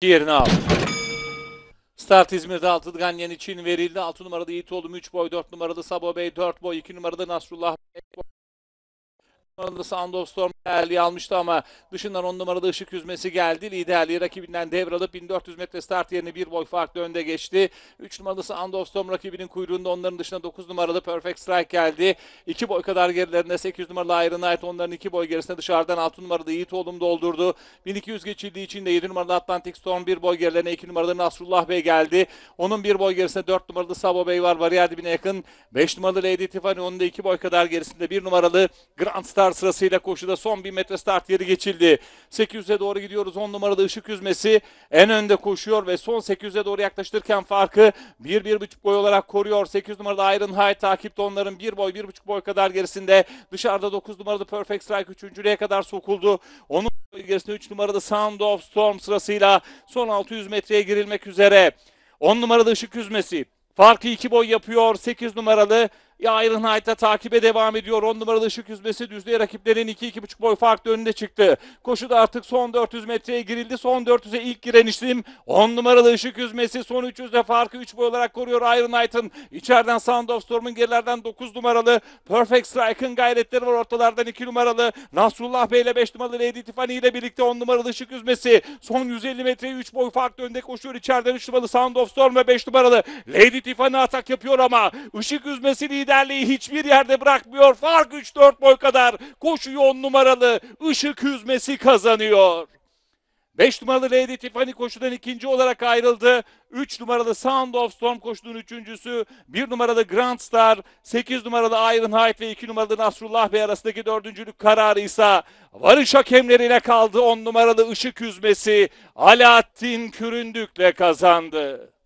Yerine aldı. Start İzmir'de Altıganyen için verildi. 6 numaralı Yiğitoğlu 3 boy, 4 numaralı Sabo Bey 4 boy, 2 numaralı Nasrullah Bey numaralı Sound of Storm liderliği almıştı ama dışından 10 numaralı Işık Yüzmesi geldi. Liderliği rakibinden devralıp 1400 metre start yerine bir boy farklı önde geçti. 3 numaralı Sound of Storm rakibinin kuyruğunda, onların dışında 9 numaralı Perfect Strike geldi. 2 boy kadar gerilerinde 8 numaralı Iron Knight, onların 2 boy gerisinde dışarıdan 6 numaralı Yiğitoğlu'm doldurdu. 1200 geçildiği için de 7 numaralı Atlantic Storm 1 boy gerilerine, 2 numaralı Nasrullah Bey geldi. Onun 1 boy gerisinde 4 numaralı Sabo Bey var bariyer dibine yakın. 5 numaralı Lady Tiffany, onun da 2 boy kadar gerisinde 1 numaralı Grand Star sırasıyla koşuda son 1000 metre start yeri geçildi. 800'e doğru gidiyoruz. 10 numaralı Işık Yüzmesi en önde koşuyor ve son 800'e doğru yaklaştırırken farkı 1-1,5 boy olarak koruyor. 8 numaralı Iron High takipte, onların 1 boy 1,5 boy kadar gerisinde. Dışarıda 9 numaralı Perfect Strike 3.lüğe kadar sokuldu. Onun gerisinde 3 numaralı Sound of Storm sırasıyla son 600 metreye girilmek üzere. 10 numaralı Işık Yüzmesi farkı 2 boy yapıyor. 8 numaralı Iron Knight'a takibe devam ediyor. 10 numaralı Işık Yüzmesi düzlüğe rakiplerin 2-2,5 boy farklı önünde çıktı. Koşuda artık son 400 metreye girildi. Son 400'e ilk giren isim 10 numaralı Işık Yüzmesi. Son 300'de farkı 3 boy olarak koruyor Iron Knight'ın. İçeriden Sound of Storm'un, gerilerden 9 numaralı Perfect Strike'ın gayretleri var. Ortalardan 2 numaralı Nasrullah Bey ile 5 numaralı Lady Tiffany ile birlikte 10 numaralı Işık Yüzmesi. Son 150 metreye 3 boy farklı önde koşuyor. İçeriden 3 numaralı Sound of Storm ve 5 numaralı Lady Tiffany atak yapıyor ama Işık Yüzmesi liderliği hiçbir yerde bırakmıyor. Fark 3-4 boy kadar. Koşuyu 10 numaralı Işık Yüzmesi kazanıyor. 5 numaralı Lady Tiffany koşudan ikinci olarak ayrıldı. 3 numaralı Sound of Storm koşunun üçüncüsü. 1 numaralı Grand Star, 8 numaralı Iron Height ve 2 numaralı Nasrullah Bey arasındaki dördüncülük kararı ise varış hakemlerine kaldı. 10 numaralı Işık Yüzmesi Alaaddin Küründük'le kazandı.